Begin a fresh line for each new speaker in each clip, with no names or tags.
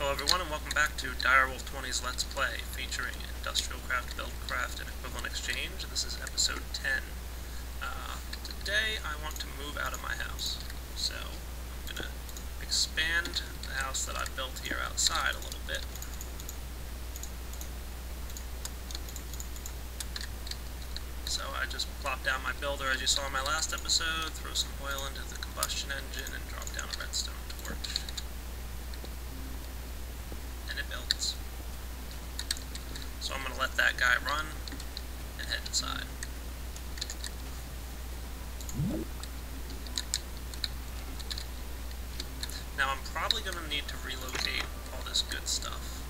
Hello everyone and welcome back to Direwolf20's Let's Play featuring Industrial Craft, BuildCraft, and Equivalent Exchange. This is episode 10. Today I want to move out of my house, so I'm going to expand the house that I built here outside a little bit. So I just plopped down my builder as you saw in my last episode, throw some oil into the combustion engine, and drop down a redstone torch. And it builds. So I'm going to let that guy run and head inside. Now I'm probably going to need to relocate all this good stuff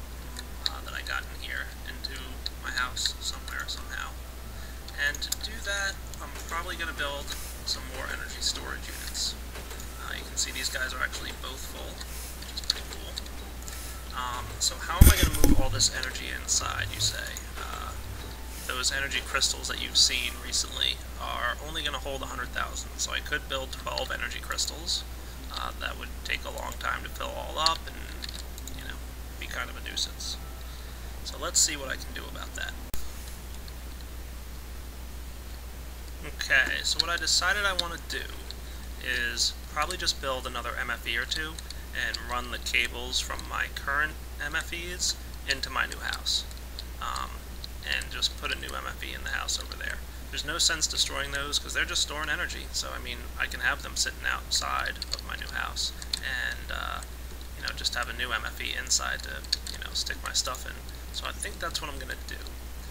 that I got in here into my house somewhere, somehow. And to do that, I'm probably going to build some more energy storage units. You can see these guys are actually both full, which is pretty cool. So how am I going to move all this energy inside, you say? Those energy crystals that you've seen recently are only going to hold 100,000, so I could build 12 energy crystals. That would take a long time to fill all up and, you know, be kind of a nuisance. So let's see what I can do about that. Okay, so what I decided I want to do is probably just build another MFE or two and run the cables from my current MFEs into my new house. And just put a new MFE in the house over there. There's no sense destroying those because they're just storing energy, so I mean, I can have them sitting outside of my new house and, you know, just have a new MFE inside to, you know, stick my stuff in. So I think that's what I'm going to do.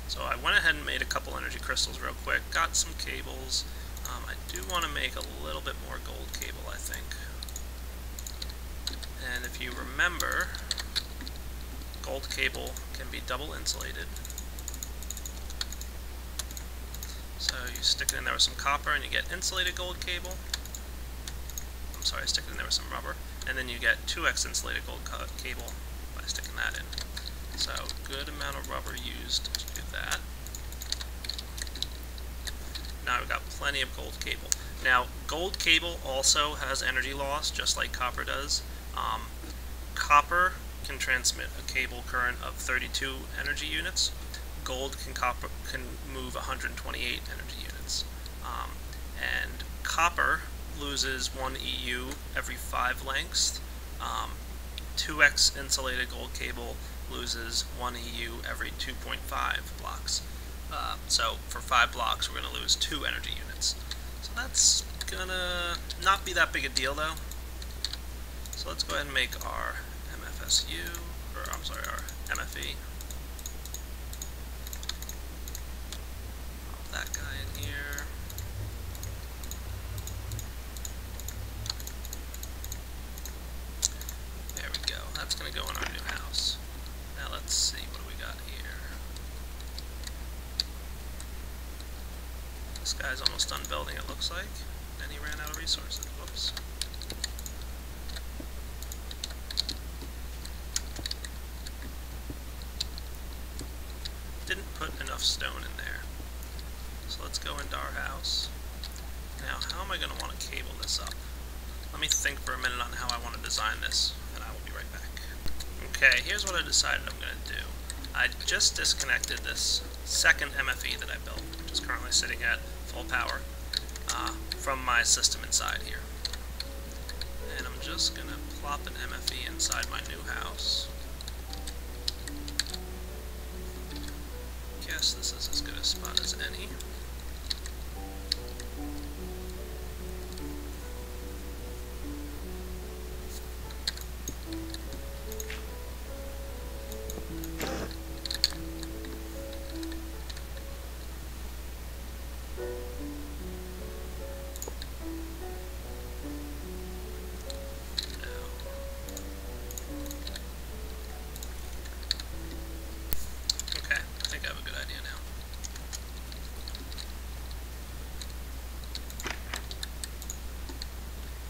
So I went ahead and made a couple energy crystals real quick, got some cables. I do want to make a little bit more gold cable, I think. And if you remember, gold cable can be double insulated. So you stick it in there with some copper and you get insulated gold cable. I'm sorry, stick it in there with some rubber. And then you get 2x insulated gold cable by sticking that in. So, good amount of rubber used to do that. Now we've got plenty of gold cable. Now, gold cable also has energy loss, just like copper does. Copper can transmit a cable current of 32 energy units. Gold can move 128 energy units. And copper loses 1 EU every 5 lengths. 2x insulated gold cable loses 1 EU every 2.5 blocks. So for 5 blocks we're going to lose 2 energy units. So that's gonna not be that big a deal though. So let's go ahead and make our MFSU, or I'm sorry, our MFE. Pop that guy in here. There we go. That's going to go in our new house. Now let's see, what do we got here? This guy's almost done building, it looks like. And he ran out of resources. Whoops. Didn't put enough stone in there. So let's go into our house. Now, how am I going to want to cable this up? Let me think for a minute on how I want to design this, and I will be right back. Okay, here's what I decided I'm going to do. I just disconnected this second MFE that I built, which is currently sitting at full power, from my system inside here. And I'm just going to plop an MFE inside my new house. Guess this is as good a spot as any. I have a good idea now.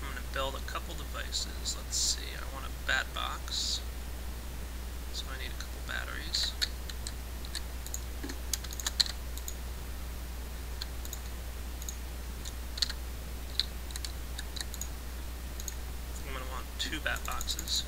I'm going to build a couple devices. Let's see, I want a bat box, so I need a couple batteries. I'm going to want 2 bat boxes.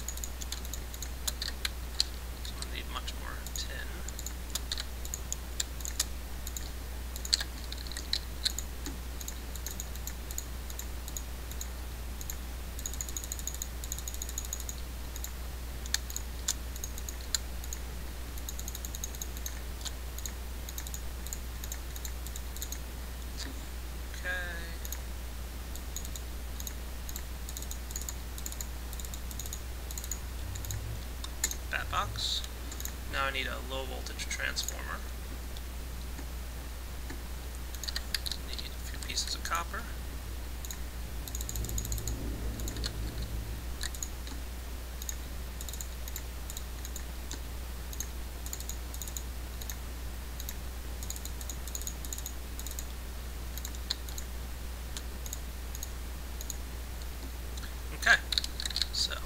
box. Now I need a low voltage transformer. Need a few pieces of copper. Okay, so I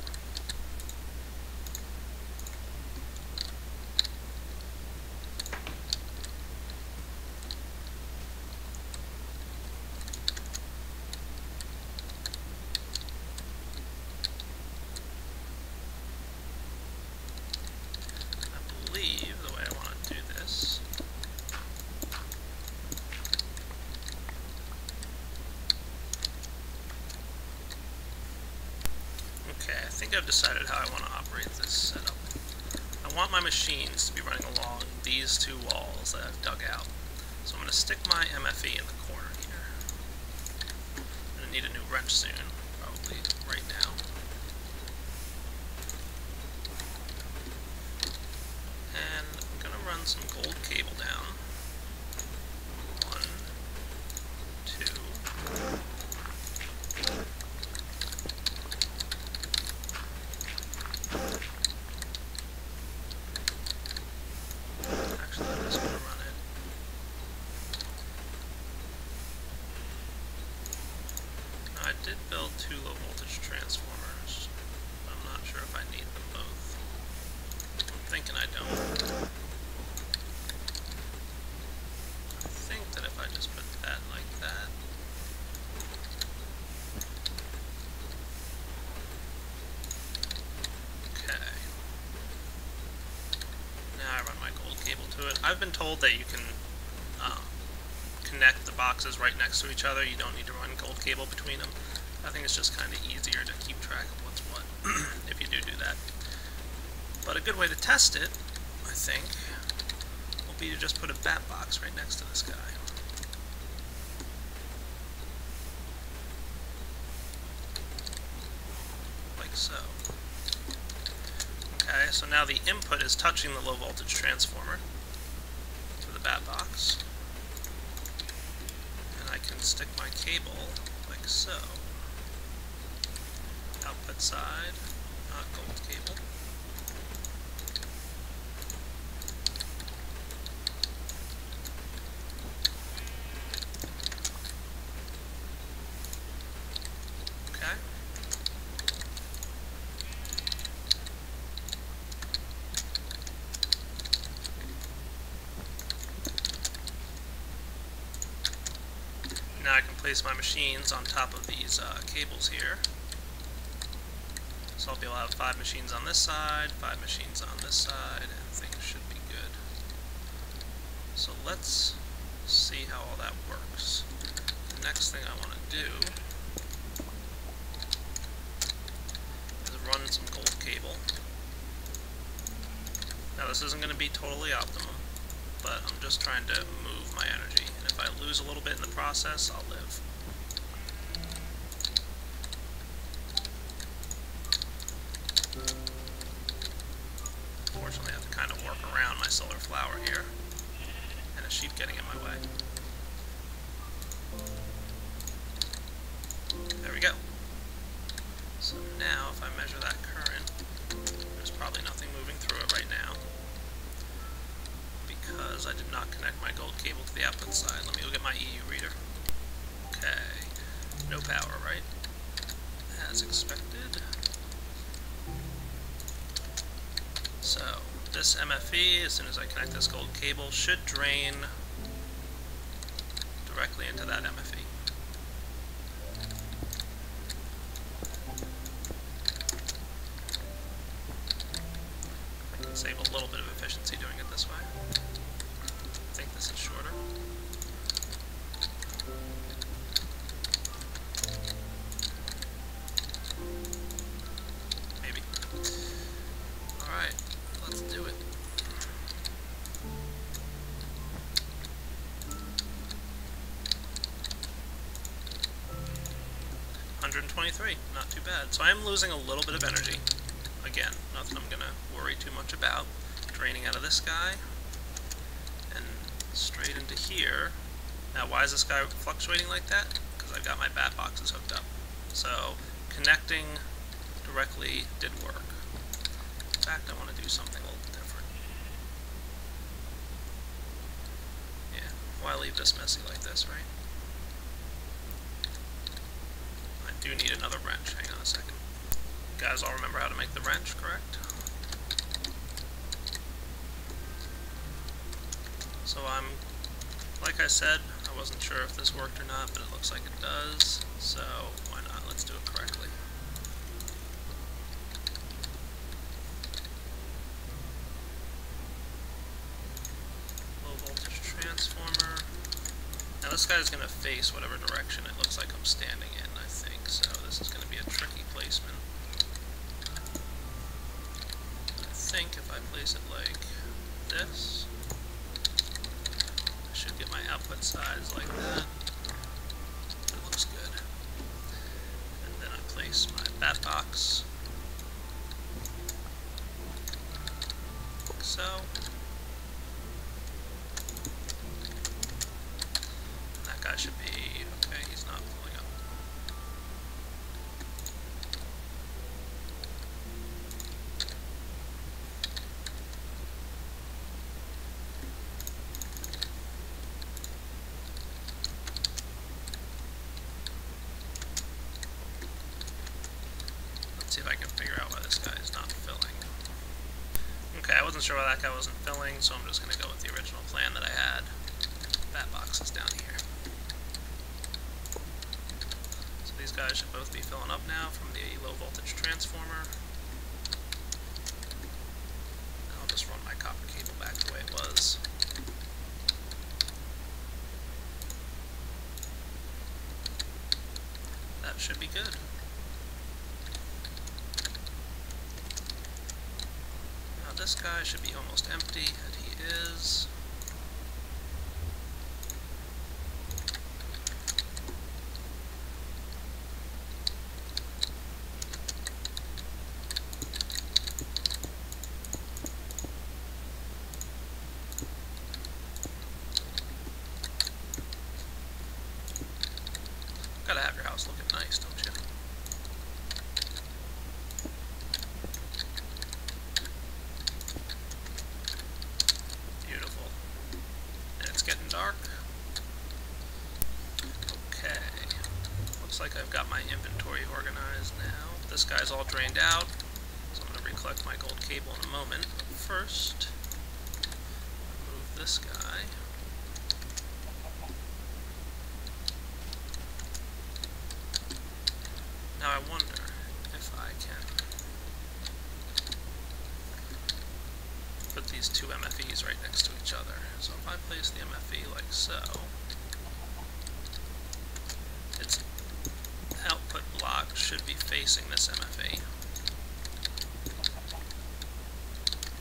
believe the way I want to do this okay, I think I've decided how I want to operate this setup. I want my machines to be running along these two walls that I've dug out. So I'm going to stick my MFE in the corner here. I'm going to need a new wrench soon, probably right now. And I'm going to run some gold cable down. 1, 2. Actually, I'm just going to run it. Now, I did build 2 low voltage transformers, but I'm not sure if I need them both. I'm thinking I don't. I think that if I just put that like that, okay. Now I run my gold cable to it. I've been told that you can connect the boxes right next to each other. You don't need to run gold cable between them. I think it's just kind of easier to keep track of what's what if you do that. But a good way to test it, I think, will be to just put a bat box right next to this guy. Like so. Okay, so now the input is touching the low voltage transformer to the bat box. And I can stick my cable like so. Output side, not gold cable. Okay. Now I can place my machines on top of these cables here. So I'll be able to have 5 machines on this side, 5 machines on this side, and things should be good. So let's see how all that works. The next thing I want to do is run some gold cable. Now this isn't going to be totally optimum, but I'm just trying to move my energy. And if I lose a little bit in the process, I'll live. Unfortunately, I have to kind of work around my solar flower here, and a sheep getting in my way. There we go. So now, if I measure that current, there's probably nothing moving through it right now, because I did not connect my gold cable to the output side. Let me go get my EU reader. Okay, no power, right? As expected. So, this MFE, as soon as I connect this gold cable, should drain directly into that MFE. I can save a little bit of efficiency doing it this way. I think this is shorter. Maybe. Alright, let's do it. $123, not too bad. So I am losing a little bit of energy. again, nothing I'm going to worry too much about. Draining out of this guy, and straight into here. Now, why is this guy fluctuating like that? Because I've got my bat boxes hooked up. So, connecting directly did work. In fact, I want to do something a little different. Yeah, why leave this messy like this, right? I do need another wrench. Hang on a second. You guys all remember how to make the wrench, correct? So like I said, I wasn't sure if this worked or not, but it looks like it does, so why not? Let's do it correctly. Low voltage transformer. Now this guy's going to face whatever direction it looks like I'm standing in, I think, so this is going to be a tricky placement. I think if I place it like this, should get my output size like that. It looks good. And then I place my bat box. Like so. And that guy should be okay, he's not pulling up. See if I can figure out why this guy is not filling. Okay, I wasn't sure why that guy wasn't filling, so I'm just going to go with the original plan that I had. Bat boxes down here. So these guys should both be filling up now from the low voltage transformer. I'll just run my copper cable back the way it was. That should be good. This guy should be almost empty, and he is. Gotta have your house looking nice, don't you? Dark. Okay. Looks like I've got my inventory organized now. This guy's all drained out, so I'm going to recollect my gold cable in a moment. But first, remove this guy. Now I wonder if I can put these two MFEs right next to each other. So if I place the MFE like so, its output block should be facing this MFE.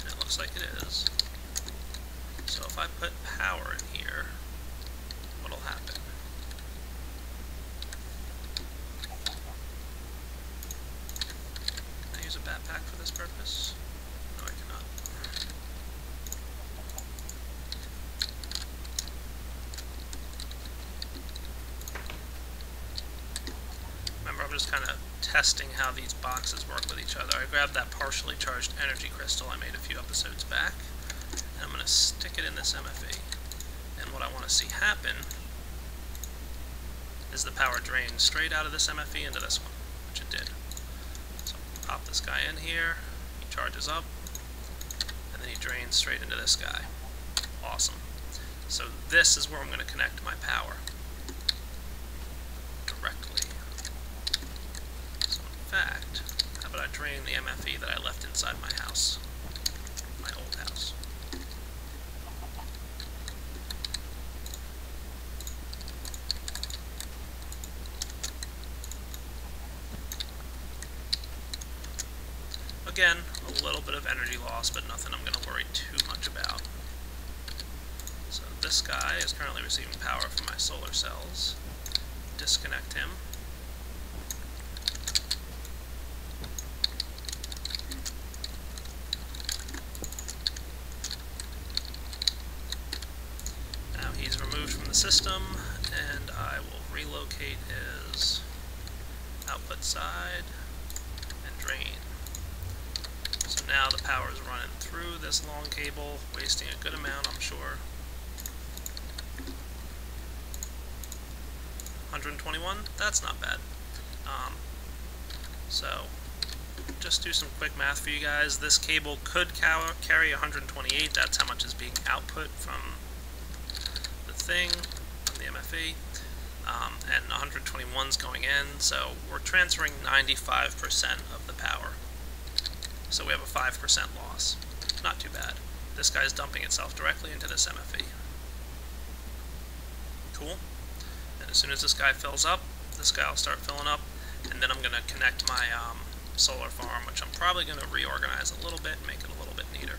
And it looks like it is. So if I put power in here, what'll happen? Can I use a backpack for this purpose? No, I cannot. I'm just kind of testing how these boxes work with each other. I grabbed that partially charged energy crystal I made a few episodes back, and I'm going to stick it in this MFE. And what I want to see happen is the power drain straight out of this MFE into this one, which it did. So pop this guy in here, he charges up, and then he drains straight into this guy. Awesome. So this is where I'm going to connect my power directly. In fact, how about I drain the MFE that I left inside my house, my old house. Again, a little bit of energy loss, but nothing I'm going to worry too much about. So this guy is currently receiving power from my solar cells. Disconnect him. the system, and I will relocate his output side and drain. So now the power is running through this long cable, wasting a good amount, I'm sure. 121? That's not bad. So, just do some quick math for you guys. This cable could carry 128, that's how much is being output from the thing, from the MFE. And 121's going in, so we're transferring 95% of the power. So we have a 5% loss. Not too bad. This guy's dumping itself directly into this MFE. Cool. And as soon as this guy fills up, this guy will start filling up, and then I'm going to connect my solar farm, which I'm probably going to reorganize a little bit and make it a little bit neater.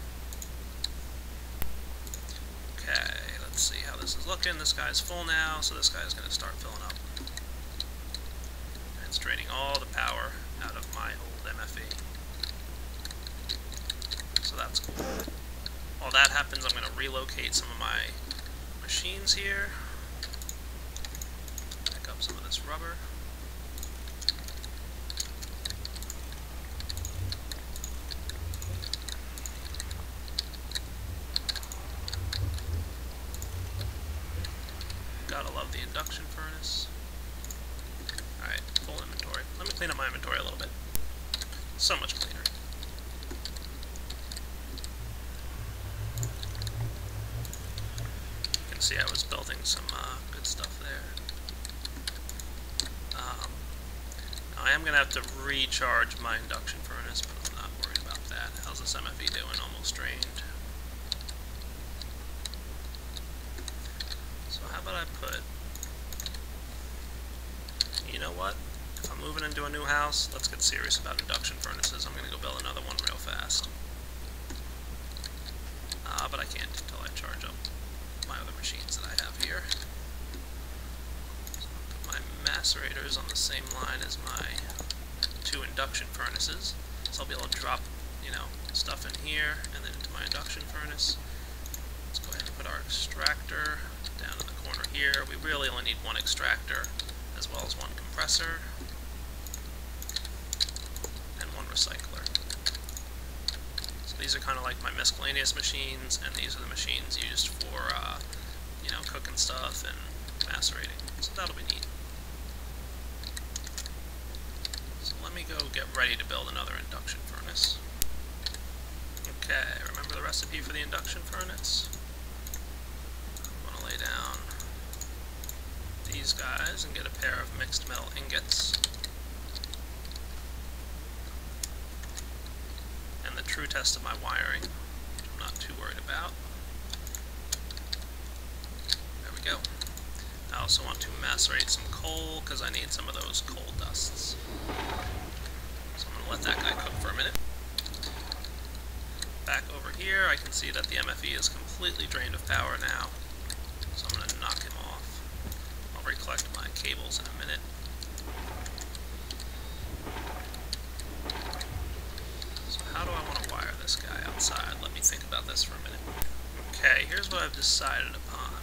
Okay, let's see how this is looking. This guy's full now, so this guy's going to start filling up. And it's draining all the power out of my old MFE. So that's cool. While that happens, I'm going to relocate some of my machines here. Pick up some of this rubber. Gotta love the induction furnace. Alright, full inventory. Let me clean up my inventory a little bit. So much cleaner. You can see I was building some good stuff there. I am going to have to recharge my induction furnace, but I'm not worried about that. How's this MFE doing? Almost drained. So how about I put... You know what? If I'm moving into a new house, let's get serious about induction furnaces. I'm going to go build another one real fast. But I can't until I charge up my other machines that I have here. So I'll put my macerators on the same line as my 2 induction furnaces. So I'll be able to drop, you know, stuff in here and then into my induction furnace. Let's go ahead and put our extractor down in the corner here. We really only need 1 extractor as well as 1 compressor and 1 recycler. So these are kind of like my miscellaneous machines, and these are the machines used for you know, cooking stuff and macerating. So that'll be neat. So let me go get ready to build another induction furnace. Okay, remember the recipe for the induction furnace? I'm going to lay down these guys and get a pair of mixed metal ingots. And the true test of my wiring, which I'm not too worried about. There we go. I also want to macerate some coal because I need some of those coal dusts. So I'm going to let that guy cook for a minute. Back over here, I can see that the MFE is completely drained of power now. So I'm going to knock him off. I'll recollect my cables in a minute. So how do I want to wire this guy outside? Let me think about this for a minute. Okay, here's what I've decided upon.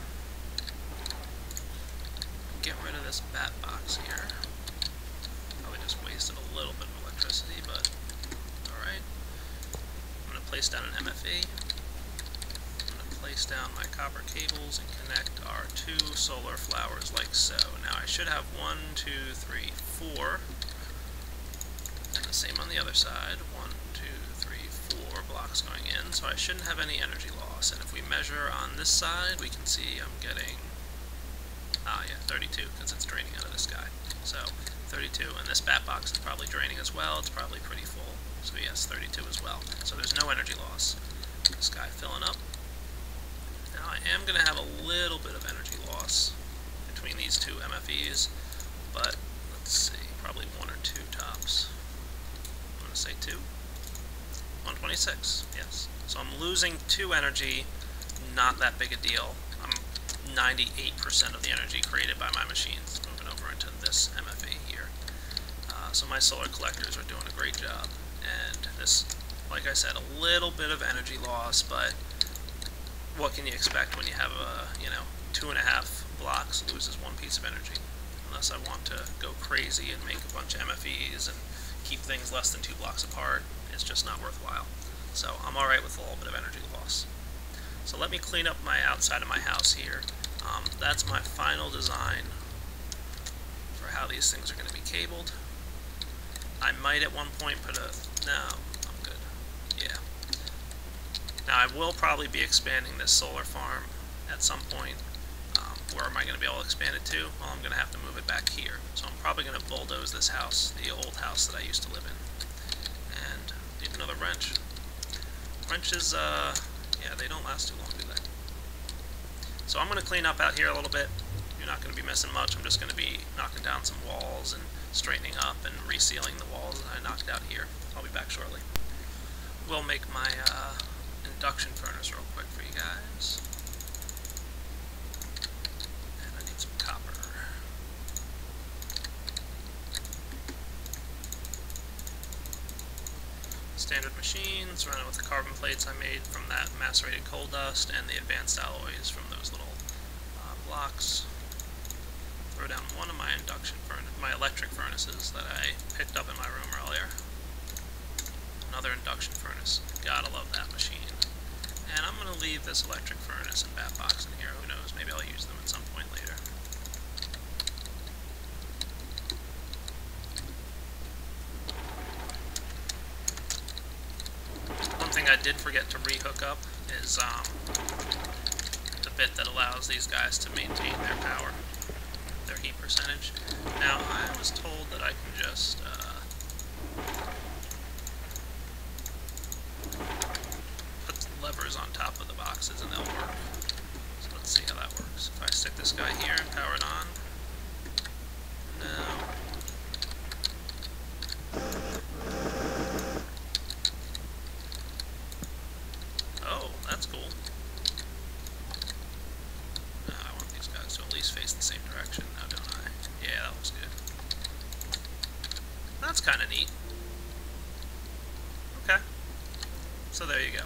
Get rid of this bat box here. Probably just wasted a little bit of electricity, but alright. I'm going to place down an MFE. I'm going to place down my copper cables and connect our 2 solar flowers like so. Now I should have 1, 2, 3, 4. And the same on the other side. 1, 2, 3, 4 blocks going in. So I shouldn't have any energy loss. And if we measure on this side, we can see I'm getting... yeah, 32, because it's draining out of this guy. So, 32, and this bat box is probably draining as well. It's probably pretty full. So yes, 32 as well. So there's no energy loss. This guy filling up. Now I am going to have a little bit of energy loss between these 2 MFEs, but let's see, probably 1 or 2 tops. I'm going to say 2. 126, yes. So I'm losing 2 energy, not that big a deal. 98% of the energy created by my machines moving over into this MFE here. So my solar collectors are doing a great job. And this, like I said, a little bit of energy loss, but what can you expect when you have a, you know, 2.5 blocks loses 1 piece of energy. Unless I want to go crazy and make a bunch of MFEs and keep things less than 2 blocks apart, it's just not worthwhile. So I'm alright with a little bit of energy loss. So let me clean up my outside of my house here. That's my final design for how these things are going to be cabled. I might at one point put a... no, I'm good. Yeah. Now I will probably be expanding this solar farm at some point. Where am I going to be able to expand it to? Well, I'm going to have to move it back here. So I'm probably going to bulldoze this house, the old house that I used to live in. And need another wrench. Wrenches, yeah, they don't last too long, do they? So I'm going to clean up out here a little bit. You're not going to be missing much. I'm just going to be knocking down some walls and straightening up and resealing the walls that I knocked out here. I'll be back shortly. We'll make my induction furnace real quick for you guys. And I need some copper. Standard machines, running with the carbon plates I made from that macerated coal dust and the advanced alloys from those little blocks. Throw down one of my my electric furnaces that I picked up in my room earlier. Another induction furnace. Gotta love that machine. And I'm going to leave this electric furnace and bat box in here. Who knows, maybe I'll use them at some point later. One thing I did forget to re-hook up is the bit that allows these guys to maintain their power, their heat percentage. Now, I was told that I can just put levers on top of the boxes and they'll work. So let's see how that works. If I stick this guy here and power it on, no. Oh, that's cool. I want these guys to at least face the same direction now, don't I? Yeah, that looks good. That's kind of neat. Okay. So there you go.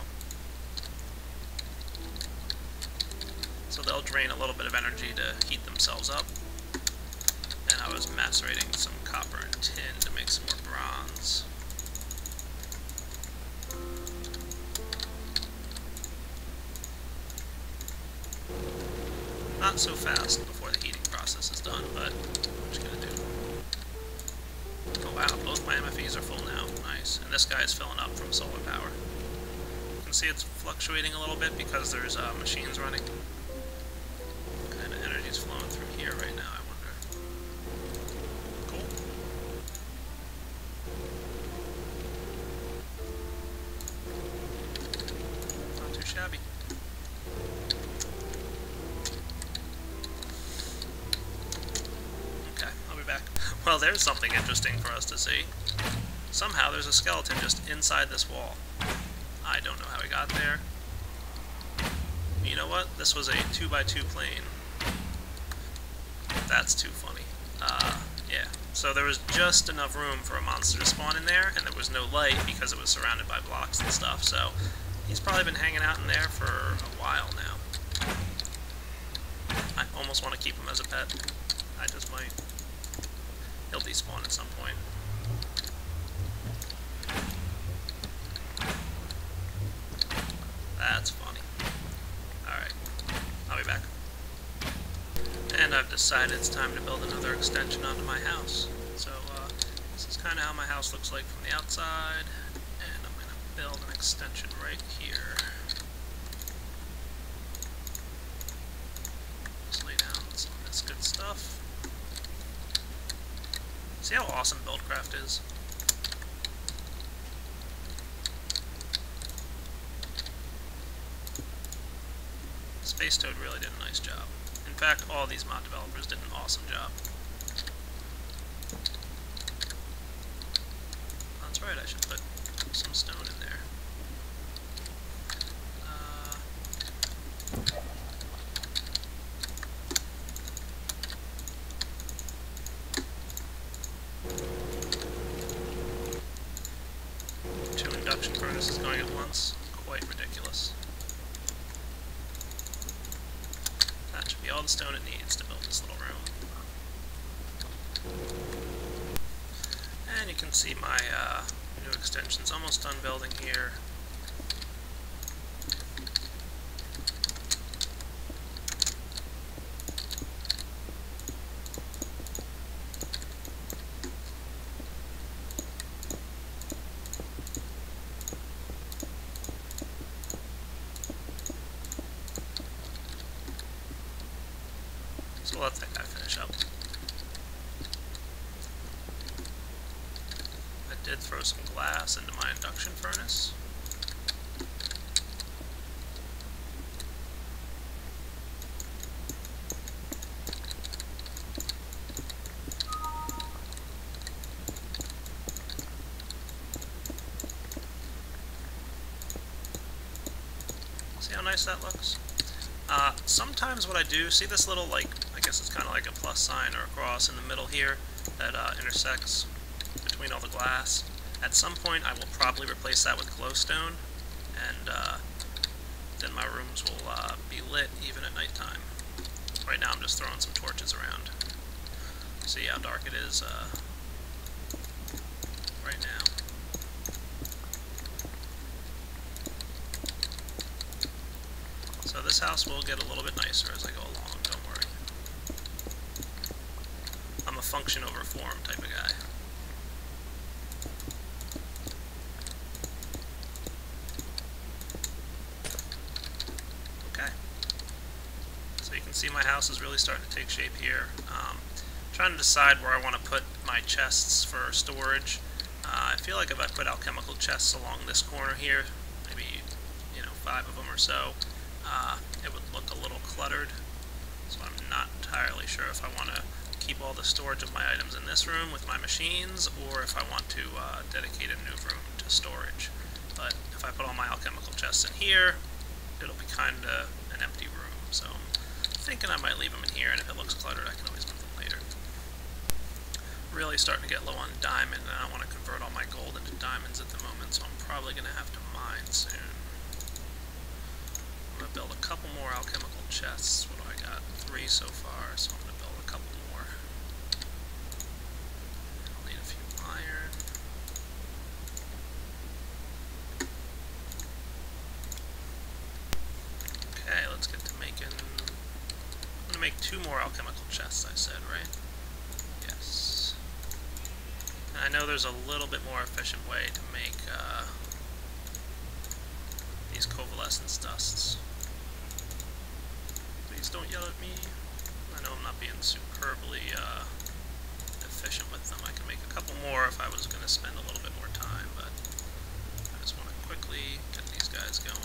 So they'll drain a little bit of energy to heat themselves up. And I was macerating some copper and tin to make some more bronze. Not so fast before the heating process is done, but what you gonna do? Oh wow, both my MFEs are full now. Nice. And this guy is filling up from solar power. You can see it's fluctuating a little bit because there's machines running. What kind of energy is flowing through here right now, I wonder. Cool. Not too shabby. Well, there's something interesting for us to see. Somehow there's a skeleton just inside this wall. I don't know how he got there. You know what? This was a 2x2 plane. That's too funny. Yeah. So there was just enough room for a monster to spawn in there, and there was no light because it was surrounded by blocks and stuff, so he's probably been hanging out in there for a while now. I almost want to keep him as a pet. I just might. He'll despawn at some point. That's funny. Alright, I'll be back. And I've decided it's time to build another extension onto my house. So, this is kind of how my house looks like from the outside. And I'm going to build an extension right here. Just lay down some of this good stuff. See how awesome BuildCraft is? Space Toad really did a nice job. In fact, all these mod developers did an awesome job. That's right, I should put some stone in there. Induction furnaces going at once. Quite ridiculous. That should be all all the stone it needs to build this little room. And you can see my new extension's almost done building here. So we'll let that guy finish up. I did throw some glass into my induction furnace. See how nice that looks? Sometimes what I do, see this little, like, I guess it's kind of like a plus sign or a cross in the middle here that intersects between all the glass. At some point I will probably replace that with glowstone, and then my rooms will be lit even at nighttime. Right now I'm just throwing some torches around. See how dark it is right now. So this house will get a little bit nicer as I go along, don't worry. I'm a function over form type of guy. Okay. So you can see my house is really starting to take shape here. Trying to decide where I want to put my chests for storage. I feel like if I put alchemical chests along this corner here, maybe, 5 of them or so, it would look a little cluttered, so I'm not entirely sure if I want to keep all the storage of my items in this room with my machines, or if I want to dedicate a new room to storage. But if I put all my alchemical chests in here, it'll be kind of an empty room, so I'm thinking I might leave them in here, and if it looks cluttered I can always move them later. Really starting to get low on diamond, and I don't want to convert all my gold into diamonds at the moment, so I'm probably going to have to mine soon. I'm going to build a couple more alchemical chests. What do I got? 3 so far, so I'm going to build a couple more. I'll need a few iron. Okay, let's get to making... I'm going to make 2 more alchemical chests, I said, right? Yes. And I know there's a little bit more efficient way to make these coalescence dusts. Please don't yell at me. I know I'm not being superbly efficient with them. I can make a couple more if I was going to spend a little bit more time, but I just want to quickly get these guys going.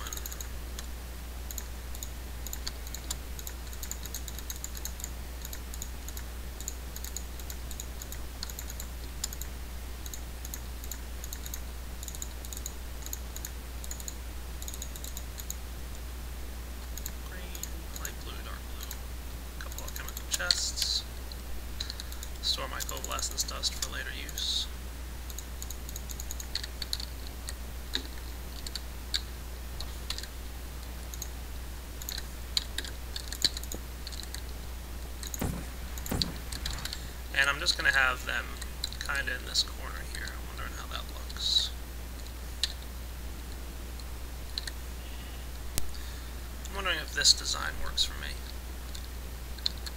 Chests. Store my coalescence dust for later use. And I'm just going to have them kind of in this corner here. I'm wondering how that looks. I'm wondering if this design works for me.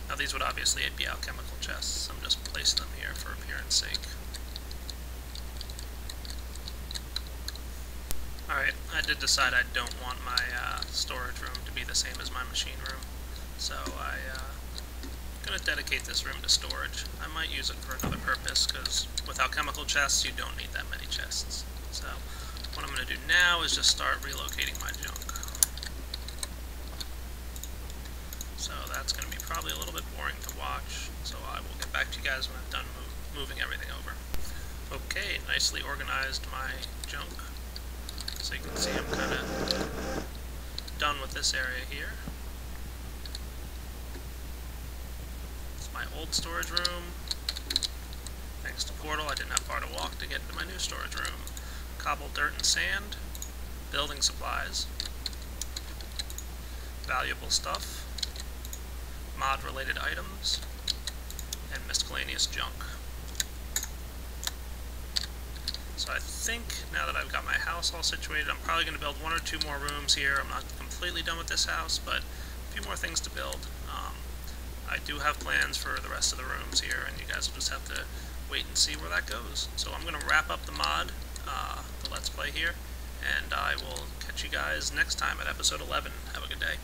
Now these would obviously be alchemical chests. I'm just placing them here for appearance sake. Alright, I did decide I don't want my storage room to be the same as my machine room. So I'm going to dedicate this room to storage. I might use it for another purpose, because with alchemical chests you don't need that many chests. So what I'm going to do now is just start relocating my junk. So that's going to be probably a little bit boring to watch, so I will get back to you guys when I'm done moving everything over. Okay, nicely organized my junk. So you can see I'm kind of done with this area here. It's my old storage room. Thanks to Portal, I didn't have far to walk to get into my new storage room. Cobble, dirt, and sand. Building supplies. Valuable stuff. mod-related items, and miscellaneous junk. So I think now that I've got my house all situated, I'm probably going to build 1 or 2 more rooms here. I'm not completely done with this house, but a few more things to build. I do have plans for the rest of the rooms here, and you guys will just have to wait and see where that goes. So I'm going to wrap up the mod, the Let's Play here, and I will catch you guys next time at episode 11. Have a good day.